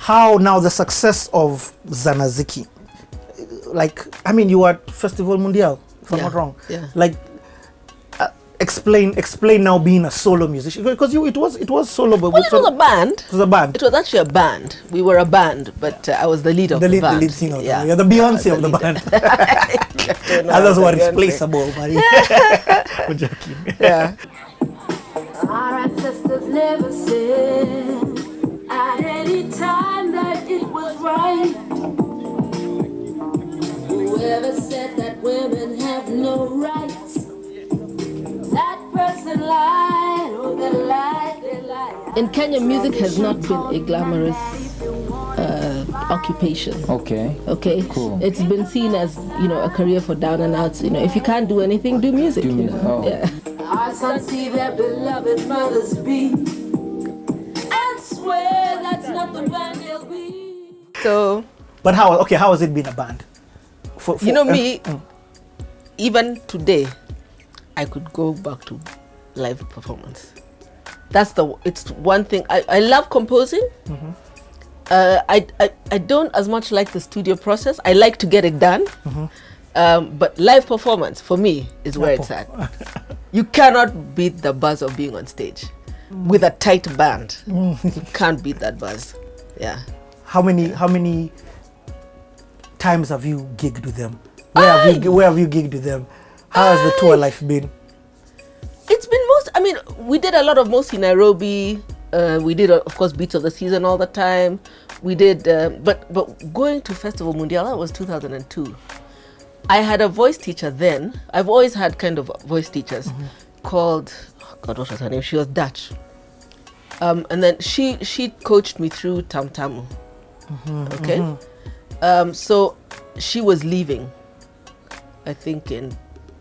how now the success of Zanaziki, like, I mean, you were at Festival Mundial, if I'm not wrong. Yeah. Like, explain now being a solo musician, because it was solo, but well, it was a band. It was a band. It was actually a band. We were a band, but I was the lead of the band. The lead singer. Yeah. You're the Beyonce of the band. Others were replaceable. I'm joking. Yeah. Our ancestors never said at any time that it was right. Whoever said that women have no rights, that person lied, oh, they lied. In Kenya, music has not been a glamorous occupation. Okay. Cool. It's been seen as, a career for down and outs. If you can't do anything, do music. Yeah. Our sons see their beloved mothers beat and swear that's not the band they'll be. So. But how has it been a band? For me, even today, I could go back to live performance. It's one thing. I love composing. Mm-hmm. I don't as much like the studio process. I like to get it done. Mm-hmm. But live performance for me is where it's at. You cannot beat the buzz of being on stage with a tight band. You can't beat that buzz. Yeah. How many times have you gigged with them? Where have you gigged with them? How has the tour life been? It's been we did a lot of mostly Nairobi. We did, of course, Beats of the Season all the time. We did, but going to Festival Mundial, that was 2002. I had a voice teacher then. I've always had kind of voice teachers called, what was her name? She was Dutch. And then she coached me through Tam Tamu. Okay? So she was leaving, I think in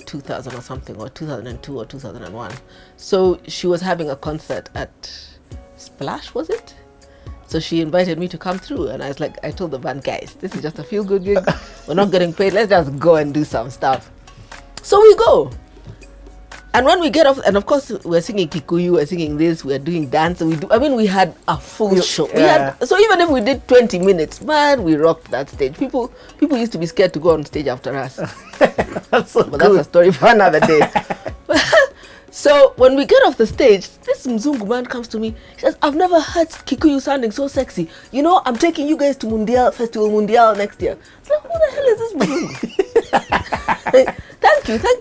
2000 or something, or 2002 or 2001. So she was having a concert at Splash, was it? So she invited me to come through, and I told the band, guys, this is just a feel-good gig. We're not getting paid. Let's just go and do some stuff. So we go. And when we get off, and of course, we're singing Kikuyu, we're singing this, we're doing dance. We had a full show. So even if we did 20 minutes, man, we rocked that stage. People used to be scared to go on stage after us. That's so But that's a story for another day. So when we get off the stage, this Mzungu man comes to me. He says, I've never heard Kikuyu sounding so sexy. I'm taking you guys to Festival Mundial next year. It's like, who the hell is this Mzungu?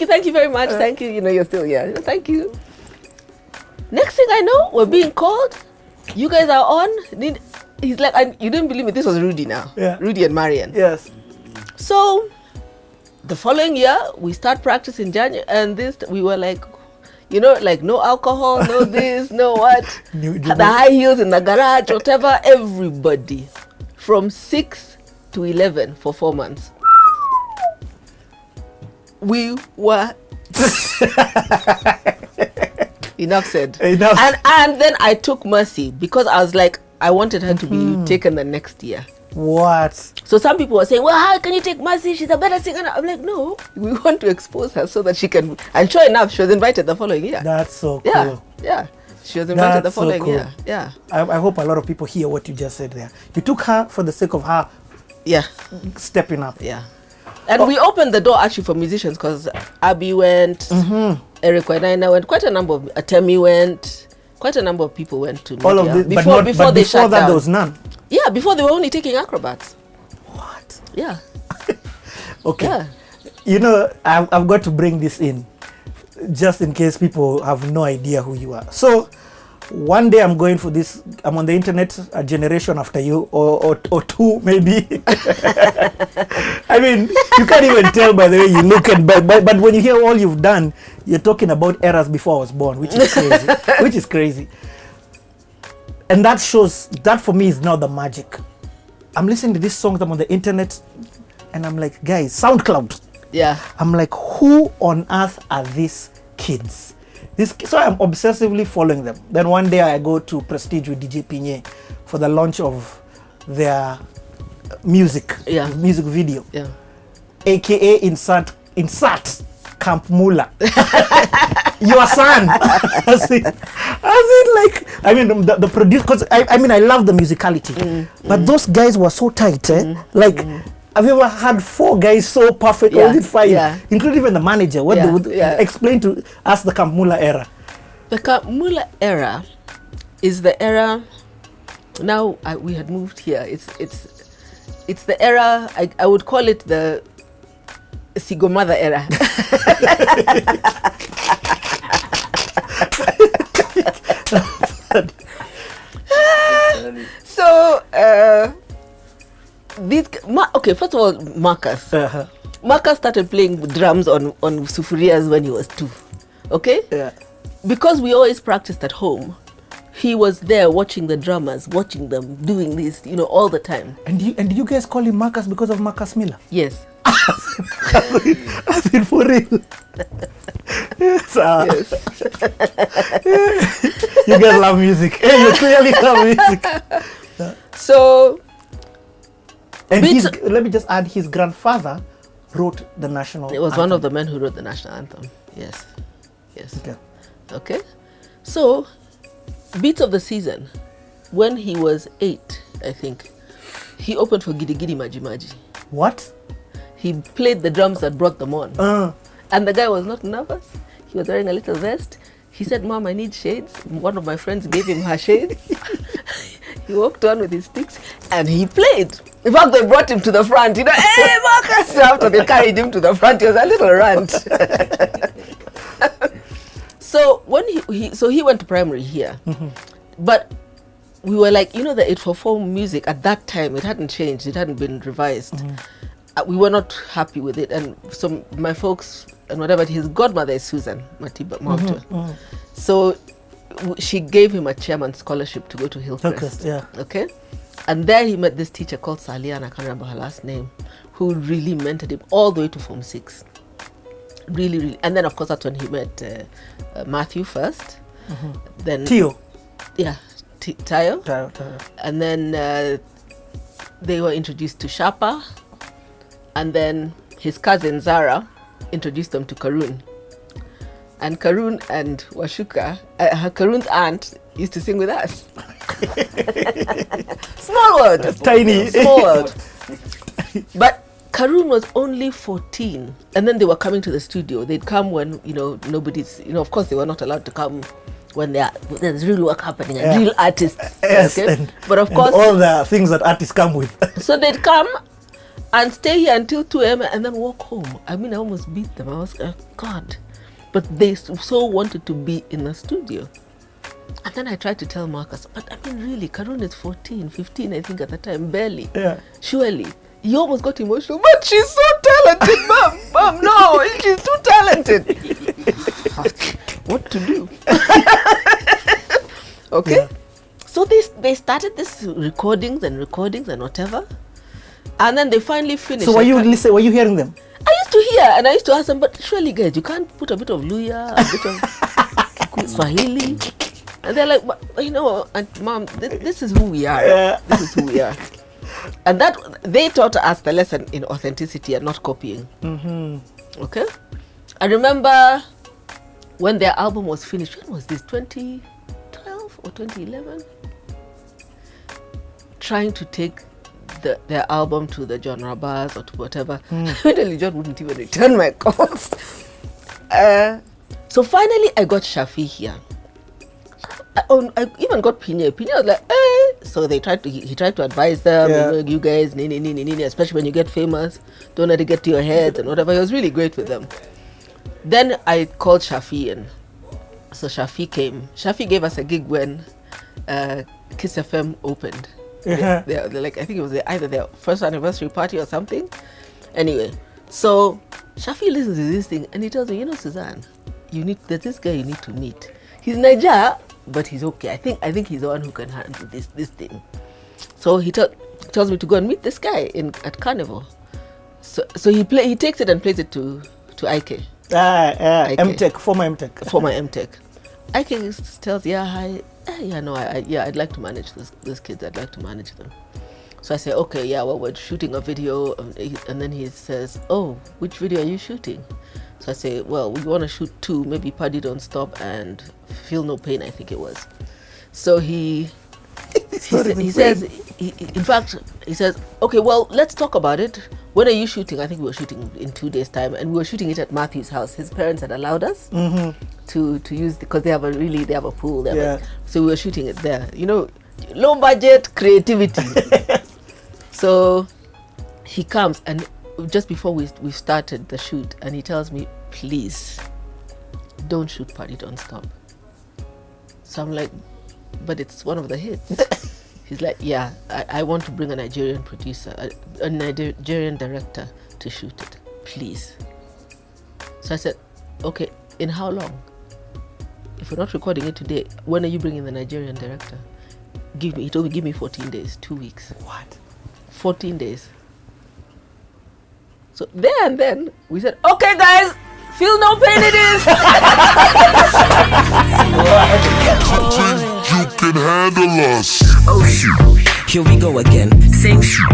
Thank you very much. Thank you. You're still here. Thank you. Next thing I know, we're being called. You guys are on. He's like, you didn't believe me. This was Rudy now. Yeah. Rudy and Marian. Yes. So the following year, we start practicing January, and we were like, no alcohol, no this, no what. The high heels in the garage, whatever. Everybody from 6 to 11 for 4 months. We were enough said. Enough. And then I took Mercy because I was like, I wanted her to be taken the next year. What? So some people were saying, well, how can you take Mercy? She's a better singer. I'm like, no, we want to expose her so that she can. And sure enough, she was invited the following year. That's so cool. Yeah. She was invited the following year. Yeah. I hope a lot of people hear what you just said there. You took her for the sake of her stepping up. Yeah. And we opened the door actually for musicians because Abbi went, Eric Wainaina went, quite a number of, Atemi went, quite a number of people went to all of this, before they shut down. There was none. Yeah, before they were only taking acrobats. What? Yeah. Okay. Yeah. I've got to bring this in just in case people have no idea who you are. So one day I'm going for this, I'm on the internet a generation after you or two maybe. I mean, you can't even tell by the way you look at, but when you hear all you've done, you're talking about eras before I was born, which is crazy. And that shows, that for me is now the magic. I'm listening to these songs, I'm on the internet, and I'm like, guys, SoundCloud. Yeah. I'm like, who on earth are these kids? So I'm obsessively following them. Then one day I go to Prestige with DJ Pinye for the launch of their music video. Yeah. AKA insert Camp Mulla. Your son. I mean, the producer, because I mean, I love the musicality, but those guys were so tight, Like, have you ever had 4 guys so perfect, or was it 5? Yeah. Including even the manager. What they would explain to us the Camp Mulla era. The Camp Mulla era is the era. Now we had moved here. It's the era. I would call it the Sigomother era. So okay. First of all, Marcus. Marcus started playing drums on sufurias when he was 2. Okay. Yeah. Because we always practiced at home, he was there watching the drummers, watching them doing this, all the time. And you guys call him Marcus because of Marcus Miller? Yes. I mean, for real. Yes. Yes. You guys love music. Hey, you clearly love music. So, and let me just add, his grandfather wrote the national It was anthem. one of the men who wrote the national anthem. Yes. Yes. Okay. Okay. So, Beats of the Season, when he was 8, I think, he opened for Gidi Gidi Maji Maji. What? He played the drums that brought them on. And the guy was not nervous. He was wearing a little vest. He said, "Mom, I need shades." One of my friends gave him her shades. He walked on with his sticks and he played. In fact, they brought him to the front. Hey, Marcus! After they carried him to the front, he was a little rant. So when he went to primary here, but we were like, the 844 music at that time, it hadn't changed, it hadn't been revised. We were not happy with it, and so my folks and whatever, his godmother is Suzanne Matiba Mauto. So she gave him a chairman scholarship to go to Hillcrest. Okay, and there he met this teacher called Salian, I can't remember her last name, who really mentored him all the way to Form 6. Really, really. And then, of course, that's when he met Matthew first. Then Tio. Yeah, Tayo. Tayo. And then they were introduced to Shapa. And then his cousin Zara introduced them to Karun. And Karun and Washuka, Karun's aunt used to sing with us. Small world. Tiny. Small world. But Karun was only 14, and then they were coming to the studio. They'd come when, nobody's, of course they were not allowed to come when there's real work happening and real artists. Yes, okay? But of course, all the things that artists come with. So they'd come and stay here until 2 a.m. and then walk home. I mean, I almost beat them. I was, God. But they so wanted to be in the studio. And then I tried to tell Marcus, but I mean, really, Karun is 14, 15, I think at the time, barely. Yeah. Surely. He almost got emotional. But she's so talented, Mom, no, she's too talented. What to do? Okay. Yeah. So they started this recordings and whatever. And then they finally finished. So were you hearing them? I used to hear, and I used to ask them, but surely guys, you can't put a bit of Luya, a bit of Swahili. And they're like, and Mom, this is who we are. Yeah. This is who we are. And that they taught us the lesson in authenticity and not copying. Okay. I remember when their album was finished. When was this? 2012 or 2011? Trying to take their album to the genre bars or to whatever. Finally, John wouldn't even return my calls. So finally, I got Shafi here. I even got Pinya. Pinya was like, So he tried to advise them, you guys, especially when you get famous, don't let it get to your head and whatever. He was really great with them. Then I called Shafi in. So Shafi came. Shafi gave us a gig when Kiss FM opened. They're like, I think it was either their first anniversary party or something. Anyway, so Shafi listens to this thing and he tells me, Suzanne, there's this guy you need to meet. He's Niger, but he's okay. I think he's the one who can handle this thing. So he tells me to go and meet this guy at Carnival. So he takes it and plays it to IK. MTech, former MTech. IK tells, hi. I'd like to manage these kids. I'd like to manage them. So I say, okay, we're shooting a video. And then he says, oh, which video are you shooting? So I say, well, we want to shoot 2, maybe Party Don't Stop and Feel No Pain, I think it was. So he says, okay, well, let's talk about it. When are you shooting? I think we were shooting in 2 days' time, and we were shooting it at Matthew's house. His parents had allowed us to use, because they have a pool there. So we were shooting it there. You know, low budget creativity. So he comes, and just before we started the shoot, and he tells me, please don't shoot Party Don't Stop. So I'm like, but it's one of the hits. He's like, yeah, I want to bring a Nigerian producer, a Nigerian director to shoot it, please. So I said, okay, in how long? If we're not recording it today, when are you bringing the Nigerian director? He told me, give me 14 days, 2 weeks. What? 14 days. So there and then, we said, okay guys, Feel No Pain it is. You can handle us. Oh shoot, here we go again. Same shoot.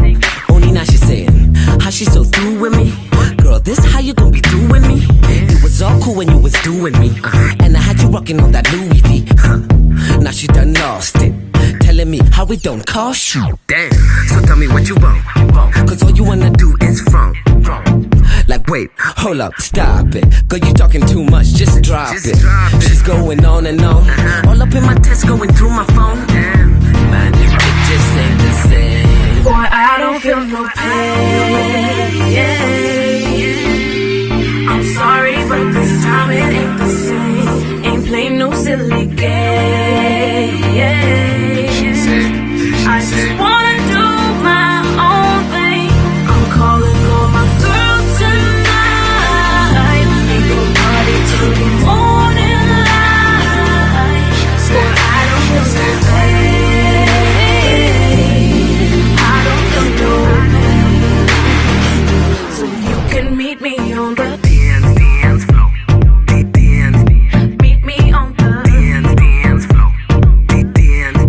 Only now she's saying how she so through with me. Girl, this how you gonna be doing me? It was all cool when you was doing me, and I had you rocking on that Louis V. Now she done lost it, telling me how it don't cost you. Damn. So tell me what you want, cause all you wanna do is front. Like wait, hold up, stop it. Girl, you talking too much, just drop it. She's going on and on. All up in my text, going through my phone. Man, you just ain't the same. Boy, I don't feel no pain. I'm sorry, but this time it ain't the same. Ain't playing no silly game. I just wanna do my own thing. I'm calling all my girls tonight. We go party till the morning light. Boy, I don't feel no pain. I don't feel no pain. So you can meet me on the dance floor. Meet me on the dance floor.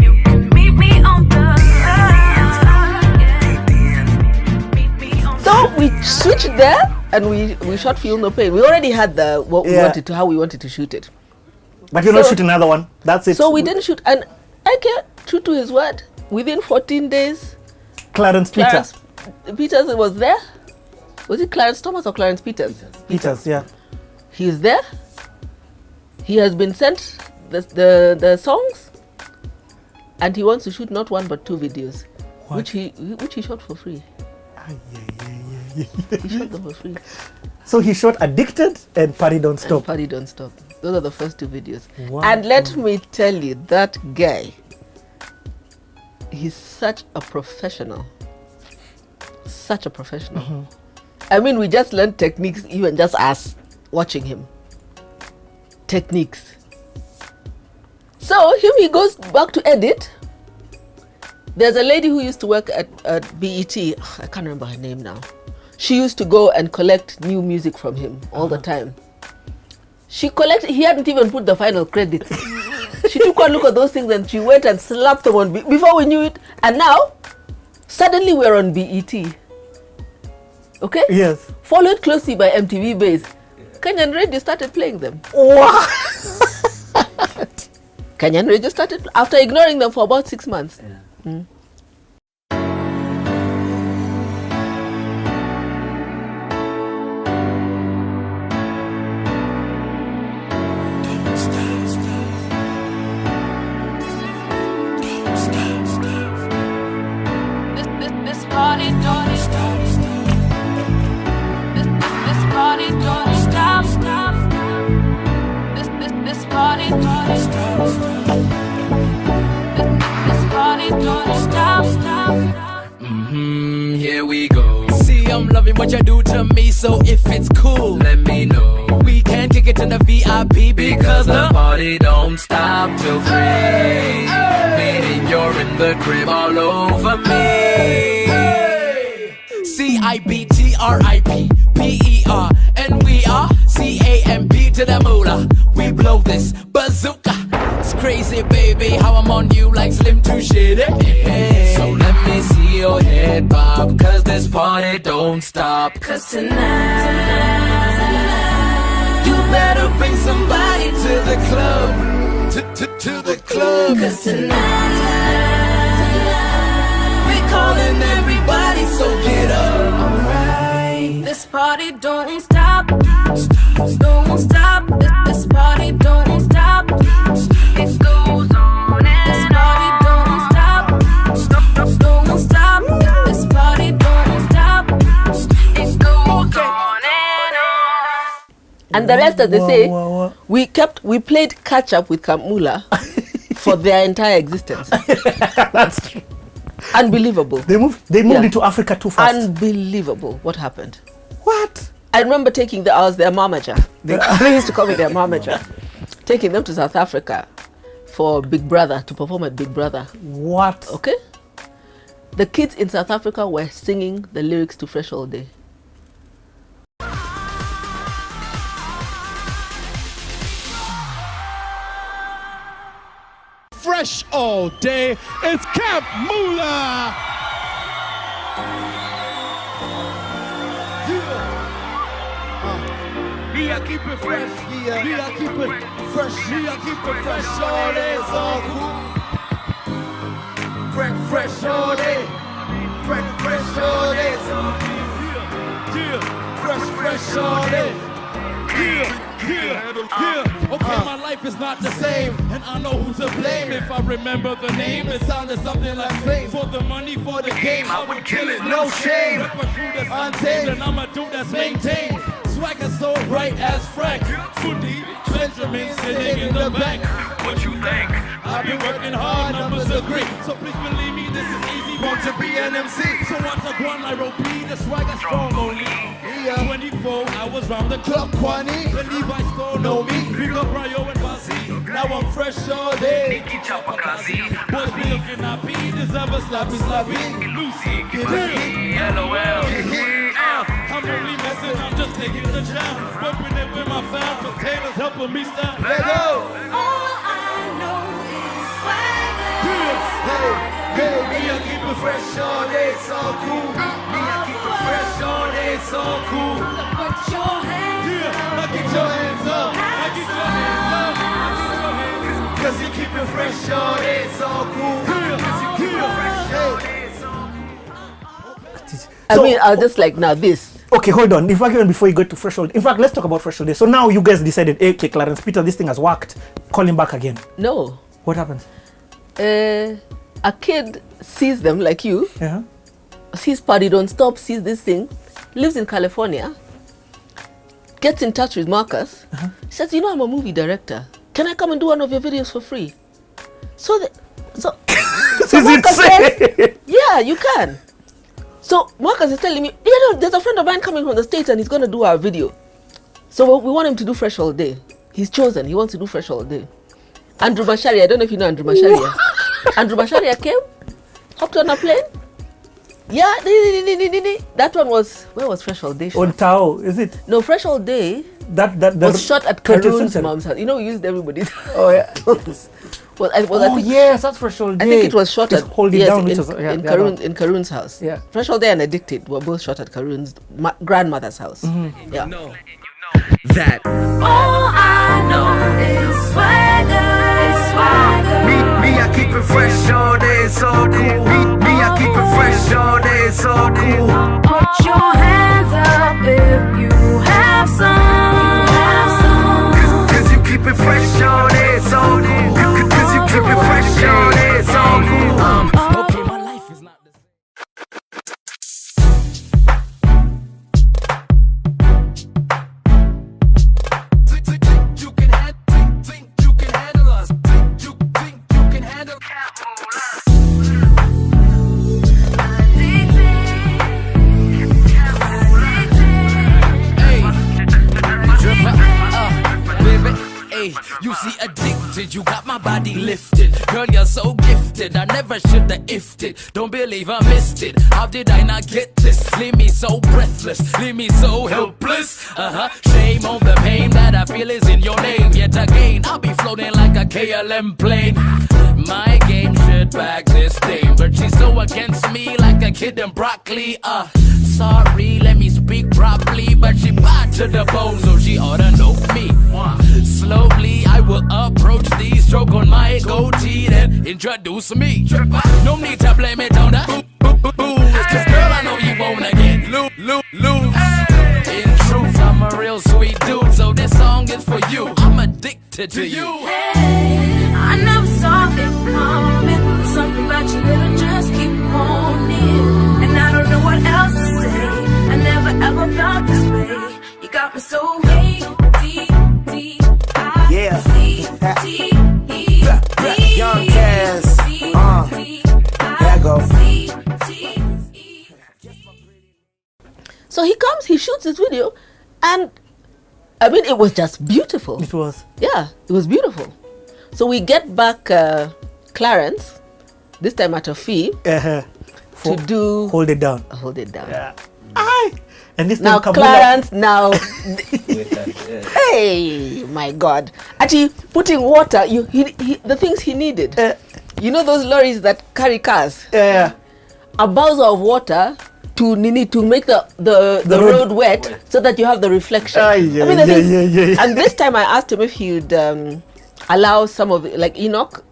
You can meet me on the meet me on the. So we switched there, and we shot Feel No Pain. We already had how we wanted to shoot it. But you're not shooting another one. That's it. So we didn't shoot, and I get true to his word. Within 14 days, Clarence Peters was there. Was it Clarence Thomas or Clarence Peters? Peters, yeah. He's there. He has been sent the songs, and he wants to shoot not 1 but 2 videos, which he shot for free. He shot them for free. So he shot Addicted and Party Don't Stop. And Party Don't Stop. Those are the first 2 videos. Wow. And let me tell you, that guy, he's such a professional. Such a professional. I mean, we just learned techniques, even just us watching him. Techniques. So he goes back to edit. There's a lady who used to work at BET. I can't remember her name now. She used to go and collect new music from him all the time. She collected, he hadn't even put the final credits. She took one look at those things and she went and slapped them on before we knew it. And now, suddenly we're on BET. Okay? Yes. Followed closely by MTV Base. Kenyan radio started playing them. What? Kenyan radio started, after ignoring them for about 6 months. Yeah. This party don't stop. This party don't stop. This party don't stop. This party don't stop. Here we go. See, I'm loving what you do to me, so if it's cool, let me know. We can kick it in the VIP because the party don't stop till 3. Meaning you're in the crib all over me. CIBTRIPPER, and we are CAMP to the Mulla. We blow this bazooka. It's crazy, baby, how I'm on you like Slim to shitty. So let me see your head bob, cause this party don't stop. Cause tonight better bring somebody to the club. To the club. 'Cause tonight, we're calling everybody, so get up. Alright. This party don't stop. Don't stop. This party don't stop. It goes on and this party don't stop. Don't stop. This party don't stop. It goes on and on. And the rest, as they say, Wow. we played catch up with Camp Mulla for their entire existence. That's true. Unbelievable. They moved into Africa too fast. Unbelievable what happened. What? I remember taking I was their mamager. They used to call me their mamager. Taking them to South Africa for Big Brother, to perform at Big Brother. What? Okay? The kids in South Africa were singing the lyrics to Fresh All Day. Fresh all day. It's Camp Mulla. Me, I keep it fresh. Yeah. Me, I keep it fresh. Me, I keep it fresh all day. It's all cool. Fresh all day. Fresh all day. It's all cool. Yeah. Fresh all day. Yeah. Okay, my life is not the same, and I know who to blame. If I remember the name, it sounded something like fame. For the money, for the game, I would kill it, no shame. Rep a crew that's untamed, and I'm a dude that's maintained. Swagger so bright as Frank. Foodie, Benjamin sitting in the back. What you think? I've been working hard, numbers agree. So please believe me, this is easy. Want to be an MC? So once I go on Nairobi, the swagger strong only. 24 hours round the clock, Kwani. The Levi store know me. Big up Ryo and Bazi. Now I'm fresh all day. Boys be looking at me, deserve a slappy. Lucy, get it. LOL. I'm only messing, I'm just taking the jam. Whipping it with my fam. Potatoes helping me stand. Let go. All I know is swagger. Hey, me, I keep it fresh all day, it's all cool. Me, I keep it fresh all day, it's all cool. Put your hands up. I get your hands up. I get your hands up. Cause you keep it fresh all day, it's all cool. Cause you keep it fresh all day, it's all cool. I mean, I was just like, now this. Okay, hold on. In fact, even before you go to Fresh All Day, in fact, let's talk about Fresh All Day. So now you guys decided, okay, Clarence Peter, this thing has worked. Call him back again. No. What happens? A kid sees them like you, Yeah. sees Party Don't Stop, sees this thing, lives in California, gets in touch with Marcus, says, you know, I'm a movie director. Can I come and do one of your videos for free? So This is Marcus insane. says, yeah, you can. So Marcus is telling me, you know, there's a friend of mine coming from the States and he's going to do our video. So we want him to do Fresh All Day. He's chosen. He wants to do Fresh All Day. Andrew Masharia, I don't know if you know Andrew Masharia. Andrew Masharia came, hopped on a plane. Yeah, that one was, where was Fresh All Day shot? On Tao, is it? No, Fresh All Day That was shot at 20th Karun's century. mom's house. You know, we used everybody's. Oh, yeah. I think, Yes, that's Fresh All Day. I think it was shot It's at Hold It yes, Down, which in, is, yeah, in, the other Karun, one. in Karun's house. Yeah. Fresh All Day and Addicted were both shot at Karun's grandmother's house. Yeah. That All I know is swagger. It's swagger. Me, I keep it fresh all day, it's all cool. Me, I keep it fresh all day, it's all cool. Put your hands up if you have some. Cause you keep it fresh all day, it's all cool. Cause you keep it fresh all day, it's all cool. Okay, my life is not the same. You can handle us. You can handle you see addicted, you got my body lifted. Girl, you're so gifted, I never should've ifed it. Don't believe I missed it, how did I not get this? Leave me so breathless, leave me so helpless. Shame on the pain that I feel is in your name. Yet again, I'll be floating like a KLM plane. My game should back this thing, but she's so against me like a kid in broccoli. Sorry, let me speak speak properly, but she bad to the bone, so she oughta know me. Slowly, I will approach thee, stroke on my goatee, then introduce me. No need to blame it on the booze, cause girl, I know you wanna get loose. In truth, I'm a real sweet dude, so this song is for you. I'm addicted to you. Hey, I never saw it coming. Something about you that I just keep wanting. And I don't know what else to say. I never ever felt this way. You got me so yeah. Young Cass. There go. So he comes, he shoots this video, and I mean, it was just beautiful. It was. Yeah, it was beautiful. So we get back Clarence, this time at a fee, to do Hold It Down. Hold It Down. Yeah. Aye. And this Now time Clarence, now, hey, my God! Actually, putting water, the things he needed. You know those lorries that carry cars. Yeah. A bowser of water to make the road wet so that you have the reflection. Yeah. And this time I asked him if he would allow some of it, like Enoch,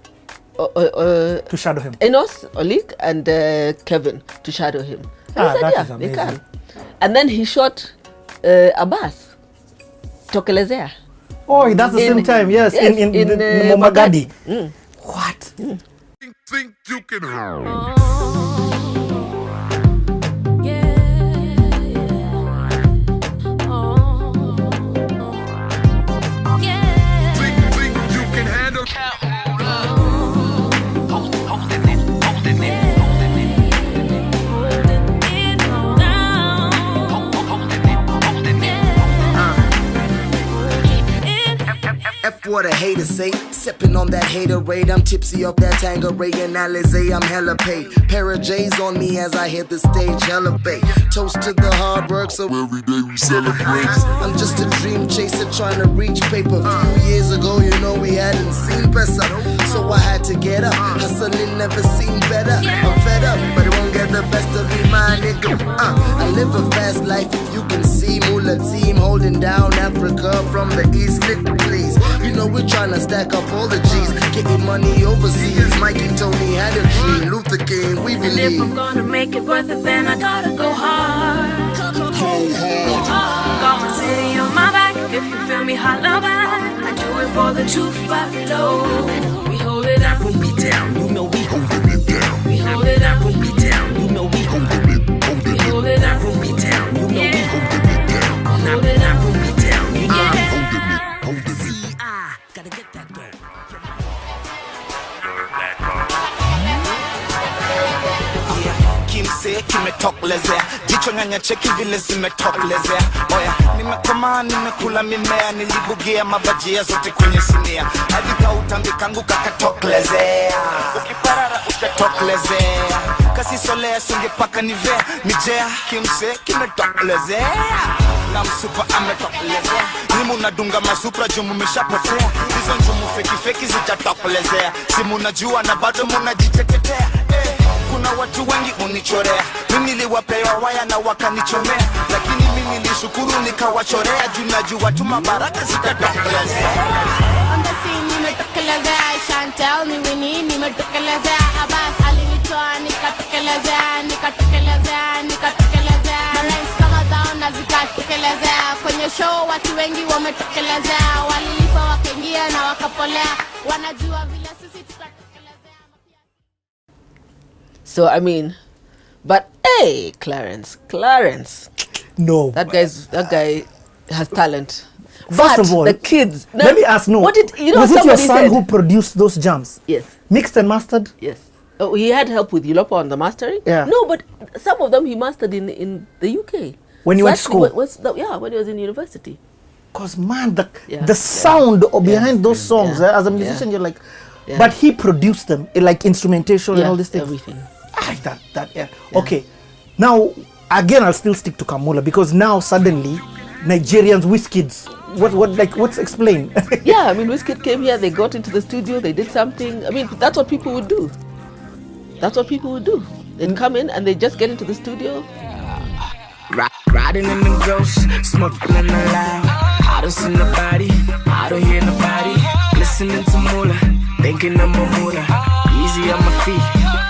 to shadow him. Enos, Olik, and Kevin to shadow him. And he said, yeah, they can. And then he shot Abbas, Tokelezea. Oh, that's the same time, yes, in Momagadi. What? Think you can F what a hater say, sipping on that haterade. I'm tipsy off that Tangeray and Alizé, I'm hella paid. Pair of J's on me as I hit the stage, hella bait. Toast to the hard work, so every day we celebrate. I'm just a dream chaser trying to reach paper. A few years ago, you know we hadn't seen MPESA, so I had to get up. Hustling never seemed better. I'm fed up, but it won't get the best of me, my nigga. I live a fast life, if you can see. Mulla team holding down Africa from the east, please. You know we're trying to stack up all the G's, getting money overseas. Mike and Tony had a dream, Luther King, we believe. And if I'm gonna make it worth it, then I gotta go hard. Got my city on my back, if you feel me, holla back. I do it for the truth, Buffalo. We hold it up, When we down, you know we holding it down. we hold it up, When we down, you know we holding it, we hold it up, When we down, you know we Yeah. holding it down. hold it up. When we down, you know we Yeah. holding it. See, I gotta get that down. Kimse kimetokelezea, jicho nyanya cheki vile zimetokelezea. Oya, nimekomaa nimekula mimea, nilibugia mabajia zote kwenye sinia. Hadi kautambi kangu kakatokelezea, ukiparara utatokelezea. Kasi solea singepaka nivea, mijea kimse kimetokelezea. Na msupa ametokelezea, nimu nadunga masupra jumu mishapotea. Hizo njumu feki feki zijatokelezea, simu najua na bado munajiteketea. Kuna watu wengi unichorea, mimi niliwapewa waya na wakanichomea, lakini mimi nilishukuru nikawachorea, juu najua tu mabaraka zitatokelezea. On the scene nimetokelezea, Chantel ni Winnie nimetokelezea, Abbas alinitoa nikatokelezea, Balance kama zao na zikatokelezea, kwenye show watu wengi wametokelezea, walilipa wakaingia na wakapolea, wanajua vile sisi tukatokelezea. So I mean, but hey, Clarence, No. that guy has talent. First But of all, the kids. let me ask, What did you know? was it your Somebody son said, who produced those jams? Yes. Mixed and mastered? Yes. Oh, he had help with Yulopa on the mastering. Yeah. No, but some of them he mastered in the UK. When you went to actually school? when he was in university. Because, man, Yeah. the sound behind those songs, as a musician, you're like, Yeah. but he produced them, like instrumentation and all these things. Everything. Yeah. Okay. Now, again, I'll still stick to Camp Mulla, because now suddenly Nigerians, Wizkids, what's explained? Yeah, I mean, Wizkid came here, they got into the studio, they did something. I mean, that's what people would do. They'd come in and they just get into the studio. Riding in the ghost, smoking in the loud. I don't see nobody, I don't hear nobody. Listening to Mulla, thinking of my Mulla. Easy on my feet,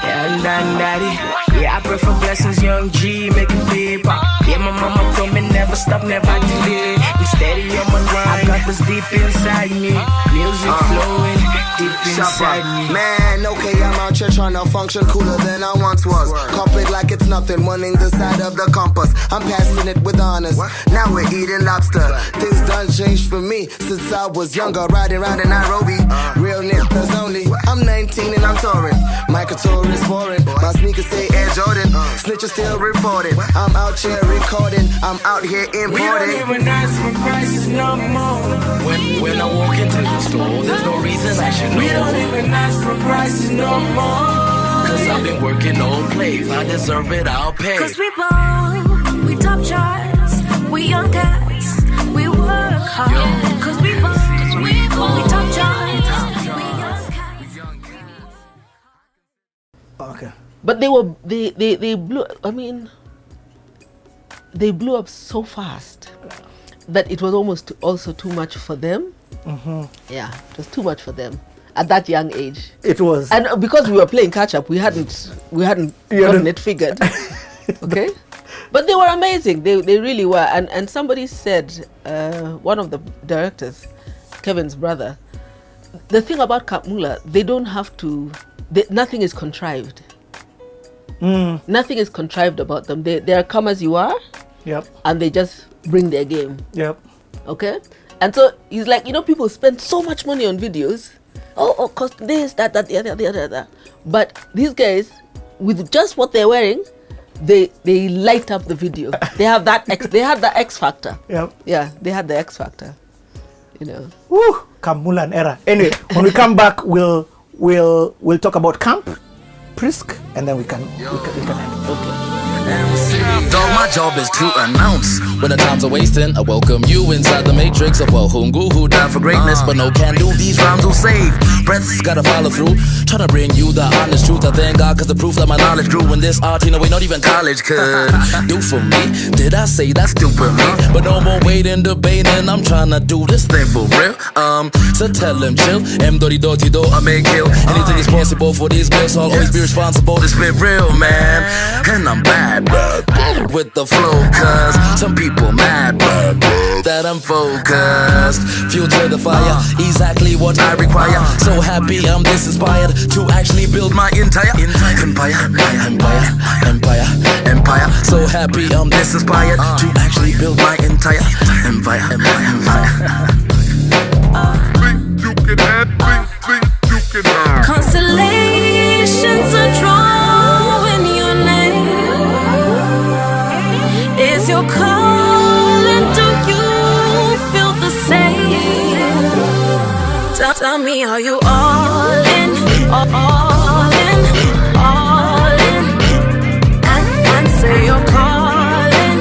yeah, and daddy. Yeah, I pray for blessings, young G, making paper. Yeah, my mama told me never stop, never delay. I'm steady on my grind, I got this deep inside me. Music flowing deep inside me. Man, okay, I'm out here trying to function cooler than I once was. Complete like it's nothing, winning the side of the compass. I'm passing it with honors. Now we're eating lobster. Things done changed for me since I was younger, riding around in Nairobi. Real niggas only. I'm 19 and I'm touring. Michael Tourist foreign. My sneakers say Air Jordan. Snitches still reporting. I'm out here recording. I'm out here importing. We don't even ask for prices no more. When I walk into the store, there's no reason I should know. We don't even ask for prices no more. Cause I've been working all play. If I deserve it, I'll pay. Cause we ball, we top charts, we young cats, we work hard. Cause we ball, we top charts, we young cats. Okay. But they blew. I mean, they blew up so fast that it was almost also too much for them. Mm-hmm. Yeah, it was too much for them at that young age. It was, and because we were playing catch up, we hadn't gotten it figured. Okay, but they were amazing. They really were. And somebody said, one of the directors, Kevin's brother, the thing about Camp Mulla, they don't have to. Nothing is contrived. Nothing is contrived about them. They are come as you are. Yep. And they just bring their game. Yep. Okay. And so he's like, people spend so much money on videos. Oh, cost this, that, the other. But these guys, with just what they're wearing, they light up the video. They have that. They had the X factor. Yep. Yeah, they had the X factor. Woo, Camp Mulla and era. Anyway, when we come back, we'll talk about Camp Prisk, and then we can end it. Okay. Dog, my job is to announce when the times are wasting. I welcome you inside the matrix of a hungu who died for greatness, but no can do. These rhymes will save. Breaths gotta follow through. Tryna bring you the honest truth. I thank God cause the proof that my knowledge grew in this art. We're not even college could do for me. Did I say that's stupid me? But no more waiting, debating. I'm tryna do this thing for real. So tell them chill. M-do-di-do-ti-do, I may kill. Anything is possible for these girls. I'll always be responsible. This been real, man. And I'm bad with the flow, cause some people mad that I'm focused. Fuel to the fire, exactly what I require. So happy I'm this inspired to actually build my entire empire. So happy I'm this inspired to actually build my entire empire. Think you can have, think you can have. Constellations are drawing your name. Is your calling? Do you feel the same? Tell me, are you all in? All in? All in? And say you're calling.